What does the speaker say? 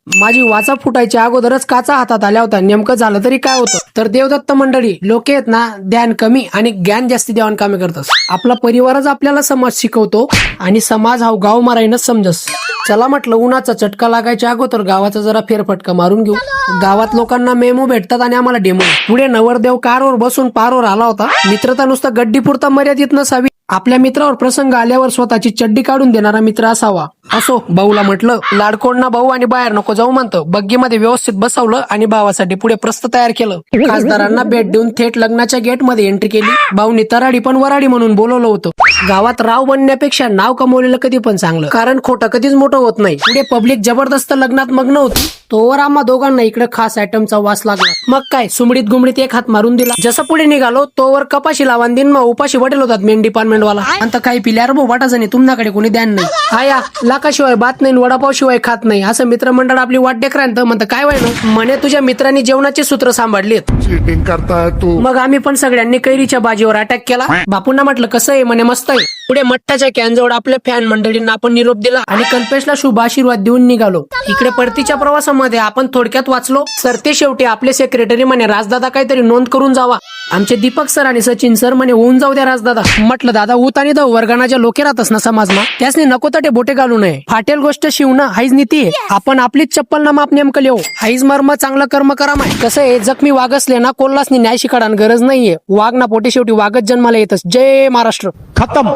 माझी वाचा फुटायच्या अगोदरच काचा हातात आल्या होता. नेमकं झालं तरी काय होतं. तर देवदत्त मंडळी लोक आहेत ना, ध्यान कमी आणि ज्ञान जास्ती देवान कामे करतात. आपला परिवारच आपल्याला समाज शिकवतो आणि समाज हा गाव मारायनच समजस. चला म्हटलं, उन्हाचा चटका लागायच्या अगोदर गावाचा जरा फेरफटका मारून घेऊ. गावात लोकांना मेमो भेटतात आणि आम्हाला डेमो. पुढे नवरदेव कारवर बसून पारवर आला होता. मित्रता नुसतं गड्डी पुरता मर्यादित नसावी. आपल्या मित्रावर प्रसंग आल्यावर स्वतःची चड्डी काढून देणारा मित्र असावा. असो, भाऊला म्हटलं लाडकोंना भाऊ आणि बाहेर नको जाऊ म्हणतं. बग्गीमध्ये व्यवस्थित बसवलं आणि भावासाठी पुढे प्रस्थ तयार केलं. खासदारांना भेट देऊन थेट लग्नाच्या गेटमध्ये एंट्री केली. भाऊनी तराडी पण वराडी म्हणून बोलवलं होतं. गावात राव बनण्यापेक्षा नाव कमवलेलं कधी पण चांगलं, कारण खोटं कधीच मोठं होत नाही. पुढे पब्लिक जबरदस्त लग्नात मग्न होती. तोवर आम्हा दोघांना इकडे खास आयटमचा वास लागला. मग काय, सुमडीत गुमडीत एक हात मारून दिला. जसं पुढे निघालो तोवर कपाशी लावान दिन मग उपाशी वटेल होतात मेन डिपार्टमेंट वाला. आता काही पिल्यार भाऊ वाटाच नाही, तुमच्याकडे कोणी ध्यान नाही. आया लाखाशिवाय बात नाही, वडापाव शिवाय खात नाही, असं मित्रमंडळ आपली वाट डेकरांत म्हणतं. काय व्हायनं म्हणे, तुझ्या मित्रांनी जेवणाचे सूत्र सांभाळलेत. चीटिंग करता तू. मग आम्ही पण सगळ्यांनी कैरीच्या बाजीवर अटॅक केला. बापूंना म्हटलं कसं आहे, म्हणे मस्त आहे. पुढे मठ्ठाच्या कॅनजवळ आपल्या फॅन मंडळींना आपण निरोप दिला आणि कल्पेशला शुभ आशीर्वाद देऊन निघालो. इकडे परतीच्या प्रवासामध्ये आपण थोडक्यात वाचलो. सरते शेवटी आपले सेक्रेटरी म्हणे राजदादा काहीतरी नोंद करून जावा. आमचे दीपक सर आणि सचिन सर म्हणे होऊन जाऊ द्या राजदादा. म्हटलं दादा, ऊत आणि दव वर्गानाच्या लोके राहतस ना समाजमा, त्यासनी नको तटे बोटे घालू नये. फाटेल गोष्ट शिवणं हाईज नीती आहे. आपण आपलीच चप्पल ना माप नेमकं लिहू. हाईज मर्म चांगलं कर्म करा माय. कसं आहे, जखमी वाघ असले ना कोल्हासनी न्याय शिकाडान गरज नाहीये. वाघ ना पोटे शेवटी वाघच जन्माला येतच. जय महाराष्ट्र. खत्म.